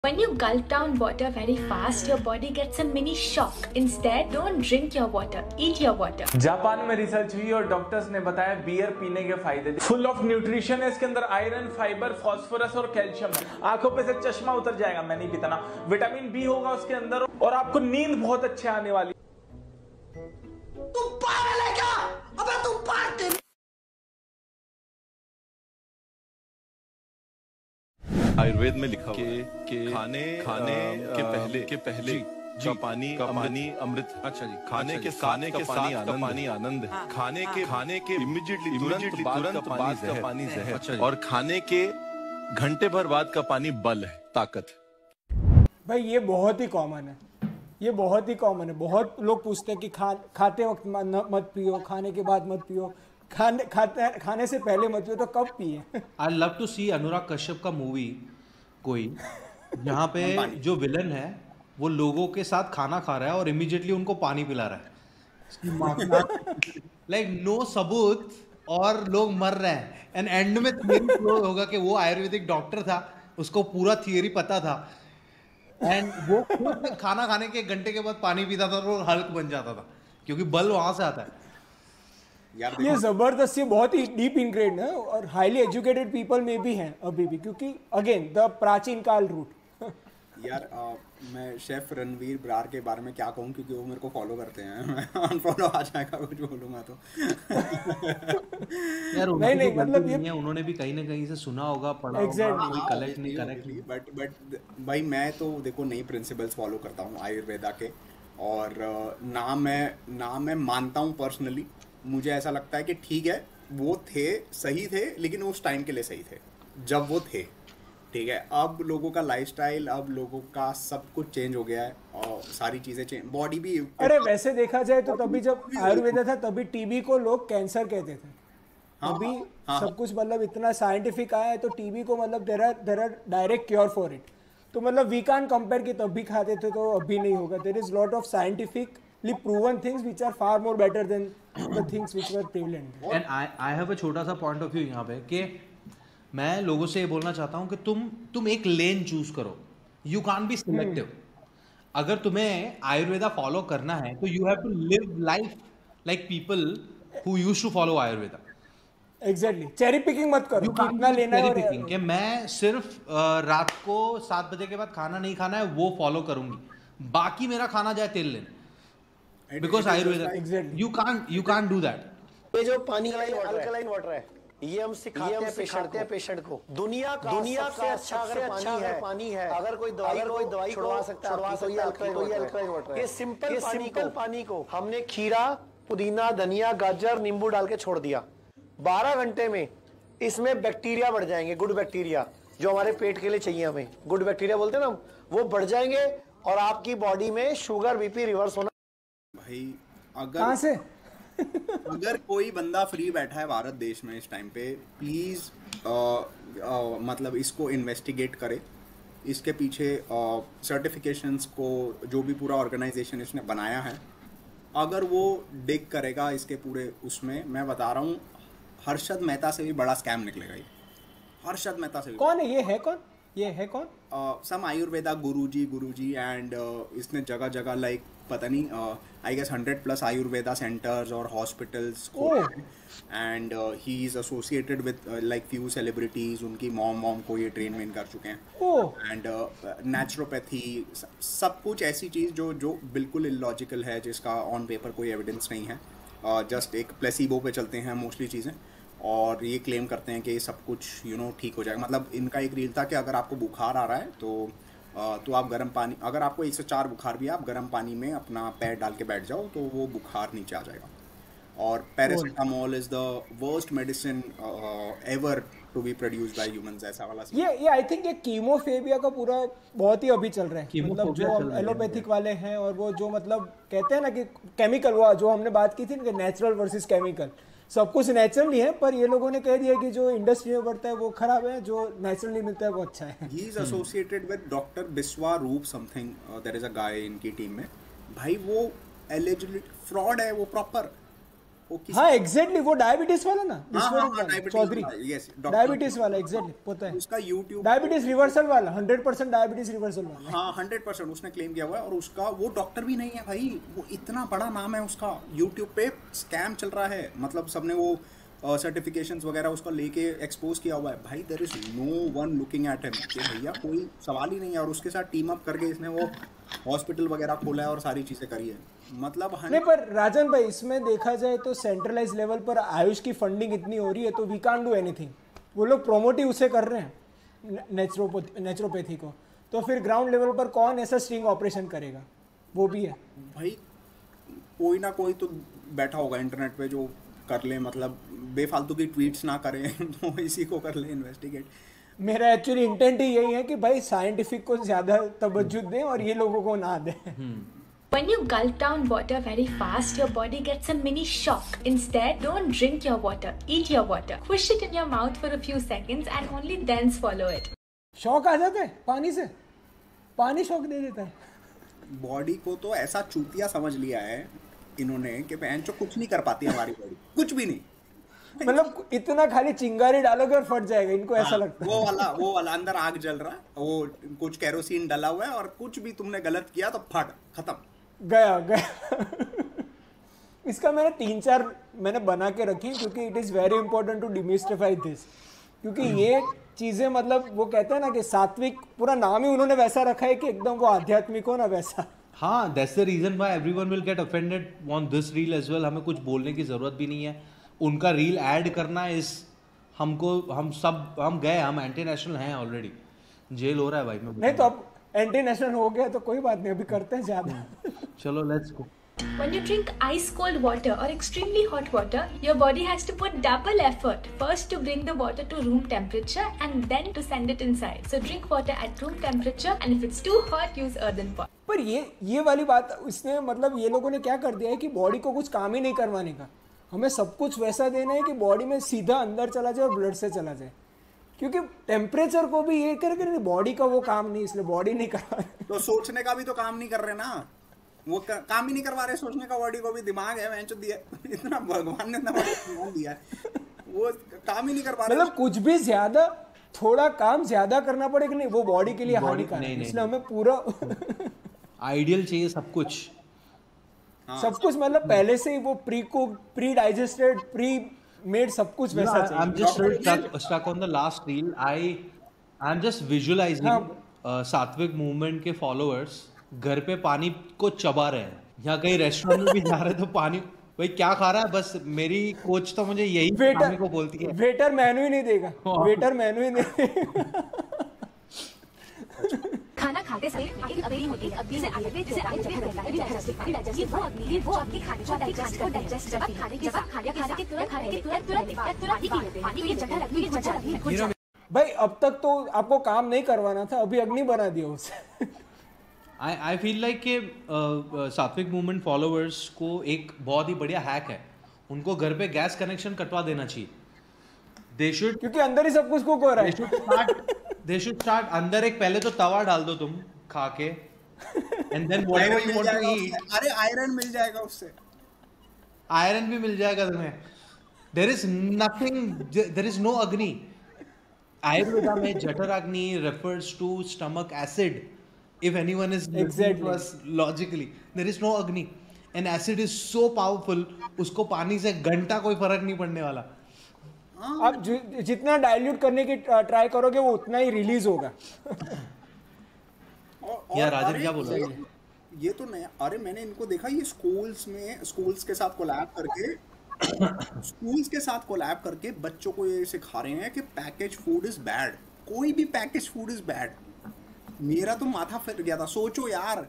When you gulp down water very fast, your body gets a mini shock. Instead, don't drink your water, eat your water. Japan में research हुई और doctors ने बताया beer पीने के फायदे। Full of nutrition है, इसके अंदर आयरन, फाइबर, फास्फोरस और कैल्शियम है। आंखों पे से चश्मा उतर जाएगा, मैं नहीं पीता ना। विटामिन बी होगा उसके अंदर और आपको नींद बहुत अच्छे आने वाली। तू पागल है क्या? अबे तू पागल। आयुर्वेद में लिखा के खाने के पहले का पानी अमृत। अच्छा जी, खाने के साथ का पानी आनंद है। खाने के इमीडिएटली तुरंत बाद का पानी जहर। अच्छा, और खाने के घंटे भर बाद का पानी बल है, ताकत है। भाई ये बहुत ही कॉमन है, ये बहुत ही कॉमन है। बहुत लोग पूछते हैं कि खाते वक्त मत पियो, खाने के बाद मत पियो, खाने से पहले मत पियो, तो कब पिए? आई लव टू सी अनुराग कश्यप का मूवी कोई, जहाँ पे जो विलन है वो लोगों के साथ खाना खा रहा है और इमीडिएटली उनको पानी पिला रहा है। लाइक नो सबूत और लोग मर रहे हैं। एंड एंड में थियरी होगा कि वो आयुर्वेदिक डॉक्टर था, उसको पूरा थियरी पता था एंड वो खुद खाना खाने के 1 घंटे के बाद पानी पीता था और वो हल्क बन जाता था, क्योंकि बल वहां से आता है। ये जबरदस्त, ये बहुत ही डीप इनग्रेड है और हाईली एजुकेटेड पीपल में भी हैं अभी भी, क्योंकि अगेन द प्राचीन काल रूट। यार मैं शेफ रणवीर ब्रार के बारे में क्या कहूँ, क्योंकि वो मेरे को फॉलो करते हैं। मैं अनफॉलो आ जाएगा कुछ बोलूँगा तो। यार नहीं मतलब ये उन्होंने भी कहीं ना कहीं से सुना होगा, पढ़ा होगा, कोई कलेक्ट नहीं करेक्ट। बट भाई मैं तो देखो नई प्रिंसिपल्स फॉलो करता हूँ आयुर्वेदा के, और ना मैं मानता हूँ पर्सनली। मुझे ऐसा लगता है कि ठीक है वो थे, सही थे, लेकिन उस टाइम के लिए सही थे जब वो थे। ठीक है, अब लोगों का लाइफस्टाइल, अब लोगों का सब कुछ चेंज हो गया है और सारी चीज़ें चेंज, बॉडी भी। अरे वैसे देखा जाए तो तभी जब आयुर्वेदा था तभी टीबी को लोग कैंसर कहते थे। अभी सब कुछ मतलब इतना साइंटिफिक आया है तो टीबी को मतलब there are direct cure for it. तो मतलब वी कांट कंपेयर कि तभी खाते थे तो अभी नहीं होगा। There is lot of scientifically proven things which are far more better than the things which were prevalent. And I have a छोटा सा पॉइंट ऑफ व्यू यहाँ पे कि मैं लोगों से ये बोलना चाहता हूँ कि तुम एक लेन चूज करो, यू कांट बी सिलेक्टिव। अगर तुम्हें आयुर्वेदा फॉलो करना है तो you have to live life like people who used to follow Ayurveda. Exactly, cherry picking मत करो, कितना लेना है। चेरी पिकिंग कि मैं सिर्फ रात को 7 बजे के बाद खाना नहीं खाना है वो फॉलो करूंगी, बाकी मेरा खाना जाए तेल लेने, because Ayurveda you can't do that. ये जो पानी अल्कलाइन वाटर है, ये हम सिखाते हैं पेशेंट को। दुनिया से अच्छा अगर पानी है, अगर कोई दवाई छुड़वा सकता है तो ये अल्कलाइन वाटर है। ये सिंपल पानी को हमने खीरा, पुदीना, धनिया, गाजर, नींबू डाल के छोड़ दिया। 12 घंटे में इसमें बैक्टीरिया बढ़ जाएंगे, गुड बैक्टीरिया जो हमारे पेट के लिए चाहिए, हमें गुड बैक्टीरिया बोलते हैं ना, वो बढ़ जाएंगे और आपकी बॉडी में शुगर, बीपी रिवर्स होना। भाई अगर कहाँ से अगर कोई बंदा फ्री बैठा है भारत देश में इस टाइम पे, प्लीज़ मतलब इसको इन्वेस्टिगेट करे, इसके पीछे सर्टिफिकेशंस को जो भी पूरा ऑर्गेनाइजेशन इसने बनाया है, अगर वो डिग करेगा इसके पूरे उसमें, मैं बता रहा हूँ हर्षद मेहता से भी बड़ा स्कैम निकलेगा ये। हर्षद मेहता से भी। कौन है ये है कौन? सम आयुर्वेदा गुरुजी एंड इसने जगह जगह लाइक पता नहीं आई गेस 100+ आयुर्वेदा सेंटर्स और हॉस्पिटल्स को, and he is associated with like few celebrities. उनकी मॉम को ये ट्रेन कर चुके हैं, एंड नेचुरोपैथी, सब कुछ ऐसी चीज़ जो बिल्कुल इलॉजिकल है, जिसका ऑन पेपर कोई एविडेंस नहीं है, जस्ट एक प्लेसिबो पे चलते हैं मोस्टली चीज़ें, और ये क्लेम करते हैं कि सब कुछ ठीक हो जाएगा। मतलब इनका एक रील था कि अगर आपको बुखार आ रहा है तो आप गर्म पानी, अगर आपको 104 बुखार भी है, आप गर्म पानी में अपना पैर डाल के बैठ जाओ तो वो बुखार नीचे आ जाएगा। और paracetamol is the worst medicine ever to be produced by humans, ऐसा वाला। ये आई थिंक ये कीमोफेबिया का पूरा बहुत ही अभी चल रहा है। मतलब जो एलोपैथिक वाले हैं और वो जो मतलब कहते हैं ना कि केमिकल, वो जो हमने बात की थी ना कि नेचुरल वर्सेस केमिकल, सब कुछ नेचुरली है, पर ये लोगों ने कह दिया कि जो इंडस्ट्री में बढ़ता है वो खराब है, जो नेचुरली मिलता है वो अच्छा है। He is associated with doctor Biswa रूप समथिंग, देयर इज अ गाय इनकी टीम में। भाई वो एलिजिबल फ्रॉड है, वो प्रॉपर हाँ एग्जैक्टली वो डायबिटीज वाला ना चौधरी यस डायबिटीज वाला एग्जैक्टली पता है उसका YouTube डायबिटीज रिवर्सल वाला 100% डायबिटीज रिवर्सल वाला हाँ 100% उसने क्लेम किया हुआ है और उसका वो डॉक्टर भी नहीं है भाई, वो इतना बड़ा नाम है उसका, YouTube पे स्कैम चल रहा है, मतलब सबने वो सर्टिफिकेशंस वगैरह उसका लेके एक्सपोज किया हुआ है भाई। There is no one looking at him कि भैया कोई सवाल ही नहीं है, और उसके साथ टीम अप करके इसने वो हॉस्पिटल वगैरह खोला है और सारी चीज़ें करी है, मतलब नहीं पर राजन भाई इसमें देखा जाए तो सेंट्रलाइज लेवल पर आयुष की फंडिंग इतनी हो रही है तो वी कांट डू एनीथिंग, वो लोग प्रोमोट ही उसे कर रहे हैं नेचुरोपैथी को, तो फिर ग्राउंड लेवल पर कौन ऐसा स्टिंग ऑपरेशन करेगा, वो भी है भाई कोई ना कोई तो बैठा होगा इंटरनेट पे जो कर ले, मतलब बेफालतू की ट्वीट्स ना करें तो इसी को कर ले इन्वेस्टिगेट। मेरा एक्चुअली इंटेंट ही यही है कि भाई साइंटिफिक को ज्यादा तवज्जो दें और ये लोगों को ना दें। When you gulp down water very fast, your body gets a mini shock. Instead, don't drink your water. Eat your water. Push it in your mouth for a few seconds and only then swallow it. Shock आ जाता है पानी से, पानी shock दे देता है। Body को तो ऐसा चूतिया समझ लिया है इन्होंने कि बहन जो कुछ नहीं कर पाती हमारी बॉडी, कुछ भी नहीं, मतलब इतना खाली चिंगारी डालोगे और फट जाएगा, इनको ऐसा लगता है। वो वाला अंदर आग जल रहा है, वो कुछ केरोसिन डाला हुआ है और कुछ भी तुमने गलत किया तो फट खत्म गया इसका मैंने 3-4 मैंने बना के रखे क्योंकि it is very important to demystify this, क्योंकि ये चीजें मतलब वो कहते हैं ना कि सात्विक, पूरा नाम ही उन्होंने वैसा रखा है कि एकदम वो आध्यात्मिक हो ना वैसा। हाँ, that's the reason why everyone will get offended on this reel as well. हमें कुछ बोलने की जरूरत भी नहीं है, उनका रील ऐड करना इस हम गए, हम एंटी नेशनल हैं ऑलरेडी, जेल हो रहा है भाई। मैं नहीं तो अब एंटी नेशनल हो गया तो कोई बात नहीं, अभी करते हैं ज्यादा। चलो let's go. When you drink ice cold water or extremely hot water, your body has to put double effort. First to bring the water to room temperature and then to send it inside. So drink water at room temperature and if it's too hot, use earthen pot. पर ये वाली बात इसने मतलब ये लोगों ने क्या कर दिया है कि बॉडी को कुछ काम ही नहीं करवाने का, हमें सब कुछ वैसा देना है कि बॉडी में सीधा अंदर चला जाए और ब्लड से चला जाए, क्योंकि टेम्परेचर को भी ये करके बॉडी का वो काम नहीं, इसलिए बॉडी नहीं करवा तो सोचने का भी तो काम नहीं कर रहे ना, वो काम ही नहीं करवा रहे सोचने का, बॉडी को भी दिमाग है मैंने दिया, इतना भगवान ने दिमाग दिया है, वो काम ही नहीं कर पा रहे। मतलब कुछ भी ज्यादा थोड़ा काम ज्यादा करना पड़े कि नहीं, वो बॉडी के लिए हानिकारक है, इसलिए हमें पूरा आइडियल चाहिए सब कुछ। सब कुछ मतलब पहले से ही वो pre cook, pre digested, pre made सब कुछ वैसा चाहिए। I'm just stuck on the last reel. I'm just visualizing सात्विक मूवमेंट के फॉलोअर्स घर पे पानी को चबा रहे हैं, यहाँ कहीं रेस्टोरेंट में भी जा रहे हैं तो पानी, भाई क्या खा रहा है, बस मेरी कोच तो मुझे यही खाने को बोलती है, वेटर मेनू ही नहीं देगा, वेटर मेनू ही नहीं देगा। खाना खाते समय एक अग्नि होती है, अग्नि से आगे से आगे जगह रहता है, डाइजेस्टिव वो अग्नि खाने को डाइजेस्ट करती है, खाने के तुरंत पानी की जगह लगती है। भाई अब तक तो आपको काम नहीं करवाना था, अभी अग्नि बना दिया उसे। आई फील लाइक कि सात्विक मूवमेंट फॉलोअर्स को एक बहुत ही बढ़िया हैक है, उनको घर पे गैस कनेक्शन कटवा देना चाहिए। दे शुड, क्योंकि अंदर ही सब कुछ कुक हो रहा है। दे शुड स्टार्ट अंदर एक पहले तो तवा डाल दो तुम खा के, and then whatever you want to eat. अरे आयरन मिल जाएगा उससे, आयरन भी मिल जाएगा तुम्हें। There is nothing, there is no agni. Ayurveda में जठर अग्नि refers to stomach acid. If anyone is listening to us logically, there is no agni, and acid is so powerful, उसको पानी से घंटा कोई फर्क नहीं पड़ने वाला। आप जितना डाइल्यूट करने की ट्राई करोगे वो उतना ही रिलीज होगा। यार राजन क्या बोल रहे हैं? ये तो नया, अरे मैंने इनको देखा ये स्कूल्स के साथ कोलैब करके बच्चों को ये सिखा रहे हैं कि पैकेज फूड इज बैड, कोई भी पैकेज फूड इज बैड। मेरा तो माथा फिर गया था, सोचो यार।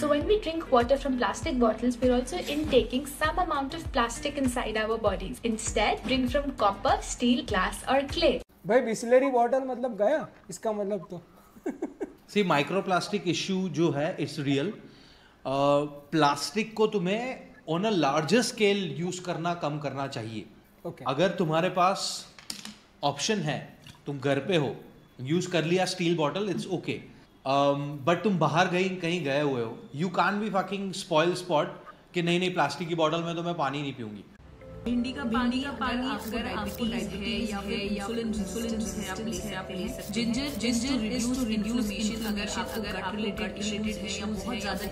So when we drink water from plastic bottles, we're also intaking some amount of plastic inside our bodies. Instead, drink from copper, steel, glass or clay. भाई बिस्लरी बॉटल मतलब गया, इसका मतलब तो See, माइक्रोप्लास्टिक इश्यू जो है इट्स रियल। प्लास्टिक को तुम्हें on a larger scale use करना कम करना चाहिए। अगर तुम्हारे पास ऑप्शन है, तुम घर पे हो, यूज कर लिया steel bottle, it's okay, but तुम बाहर कहीं गए हुए हो, you can't be fucking spoil spot कि नहीं प्लास्टिक की बॉटल में तो मैं पानी नहीं पीऊंगी। भिंडी का पानी अगर आपको डायबिटीज है या फिर इंसुलिन है आप ले सकते हैं। Ginger is to reduce inflammation. अगर आपको गट रिलेटेड है या बहुत ज्यादा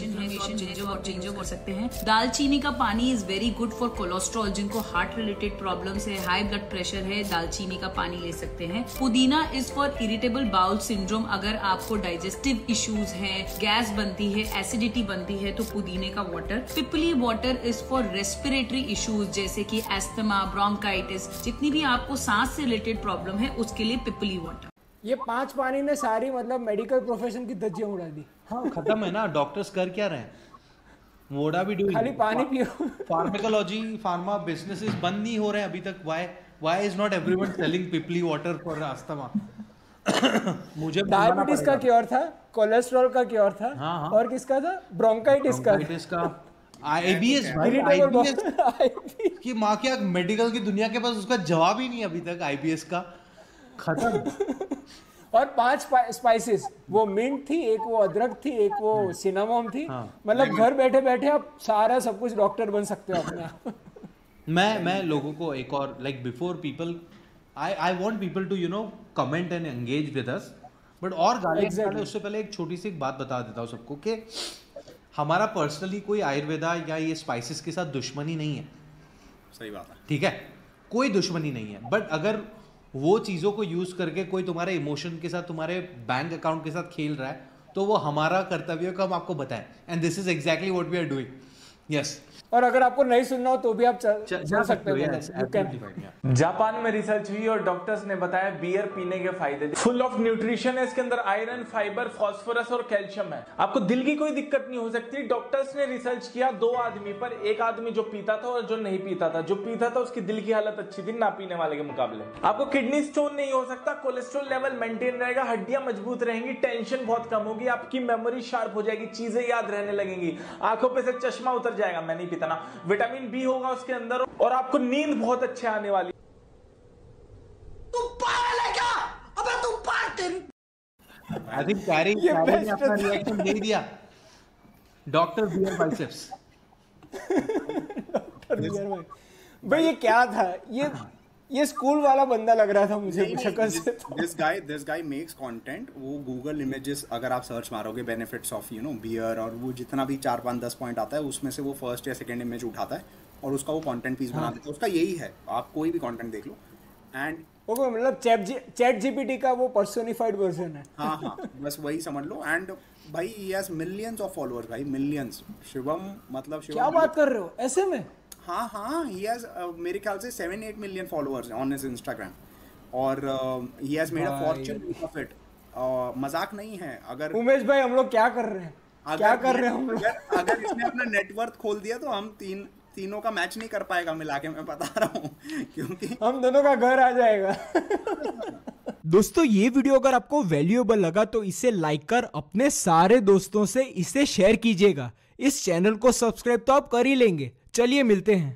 इन्फ्लेमेशन है तो आप जिंजर कर सकते हैं। दालचीनी का पानी is very good for cholesterol. जिनको हार्ट रिलेटेड प्रॉब्लम्स है, हाई ब्लड प्रेशर है, दालचीनी का पानी ले सकते हैं। पुदीना is for irritable bowel syndrome. अगर आपको डाइजेस्टिव इश्यूज है, गैस बनती है, एसिडिटी बनती है तो पुदीने का water. Pipli water is for respiratory issues जैसे कि एस्थमा, ब्रोंकाइटिस, जितनी भी आपको सांस से रिलेटेड प्रॉब्लम है उसके लिए पिपली वाटर। ये 5 पानी ने सारी मतलब मेडिकल प्रोफेशन की धज्जियां उड़ा दी। हाँ, खत्म है ना। डॉक्टर्स कर क्या रहे हैं? मोड़ा भी डूइंग, खाली पानी पियो। फार्माकोलॉजी, फार्मा बिजनेसेस बंद नहीं हो रहे हैं अभी तक। Why is not everyone selling Pipli water for asthma? मुझे डायबिटीज का क्योर था, कोलेस्ट्रॉल का क्योर था। हाँ। और किसका था? ब्रोंकाइटिस का, IBS भाई, IBS की माँ क्या मेडिकल की दुनिया के पास उसका जवाब ही नहीं अभी तक IBS का। खत्म। और 5 स्पाइसेस, वो मिंट थी, एक वो अदरक थी, एक वो सिनेमोम थी। मतलब घर बैठे बैठे आप सारा सब कुछ डॉक्टर बन सकते हो अपने आप। मैं लोगों को एक और like before people I want people to comment and engage with us, but और गाली उससे पहले एक छोटी सी एक बात बता देता हूँ सबको कि हमारा पर्सनली कोई आयुर्वेदा या ये स्पाइसेस के साथ दुश्मनी नहीं है। सही बात है, ठीक है, कोई दुश्मनी नहीं है। बट अगर वो चीज़ों को यूज़ करके कोई तुम्हारे इमोशन के साथ, तुम्हारे बैंक अकाउंट के साथ खेल रहा है तो वो हमारा कर्तव्य है कि हम आपको बताएं। And this is exactly what we are doing. Yes. और अगर आपको नहीं सुनना हो तो भी आप चल सकते हो। जापान में रिसर्च हुई और डॉक्टर्स ने बताया बियर पीने के फायदे। फुल ऑफ न्यूट्रिशन है, इसके अंदर आयरन, फाइबर, फास्फोरस और कैल्शियम है। आपको दिल की कोई दिक्कत नहीं हो सकती। डॉक्टर्स ने रिसर्च किया 2 आदमी पर, एक आदमी जो पीता था और जो नहीं पीता था। जो पीता था उसकी दिल की हालत अच्छी थी ना पीने वाले के मुकाबले। आपको किडनी स्टोन नहीं हो सकता, कोलेस्ट्रॉल लेवल मेंटेन रहेगा, हड्डियां मजबूत रहेंगी, टेंशन बहुत कम होगी, आपकी मेमोरी शार्प हो जाएगी, चीजें याद रहने लगेंगी, आंखों पे से चश्मा उतर जाएगा। मैं नहीं पीता ना। विटामिन बी होगा उसके अंदर और आपको नींद बहुत अच्छे आने वाली। तू पागल है क्या? अबे तू पागल। आई थिंक कैरी ने अपना रिएक्शन दे दिया। Doctor beer biceps. भाई ये क्या था? ये स्कूल वाला बंदा लग रहा था मुझे शक्ल से। This guy makes content. वो गूगल इमेजेस अगर आप सर्च मारोगे बेनिफिट्स ऑफ बियर और वो जितना भी 4, 5, 10 पॉइंट आता है उसमें से वो फर्स्ट या सेकंड इमेज उठाता है और उसका वो कंटेंट पीस बना देता है। उसका यही है, आप कोई भी कंटेंट देख लो। एंड वो मतलब चैट जीपीटी का वो पर्सोनिफाइड वर्जन है। हाँ, बस वही समझ लो। एंड भाई he has millions of followers भाई, मिलियंस। शिवम क्या बात कर रहे हो ऐसे में? हाँ, he has मेरे ख्याल से 7-8 million followers on his Instagram और he has made a fortune of it। मजाक नहीं है। अगर उमेश भाई हम लोग क्या कर रहे हैं? हम लोग अगर इसने अपना नेटवर्थ खोल दिया तो हम तीनों का मैच नहीं कर पाएगा मिला के, मैं बता रहा हूँ, क्योंकि हम दोनों का घर आ जाएगा। दोस्तों ये वीडियो अगर आपको वैल्यूएबल लगा तो इसे लाइक कर अपने सारे दोस्तों से इसे शेयर कीजिएगा। इस चैनल को सब्सक्राइब तो आप कर ही लेंगे। चलिए मिलते हैं।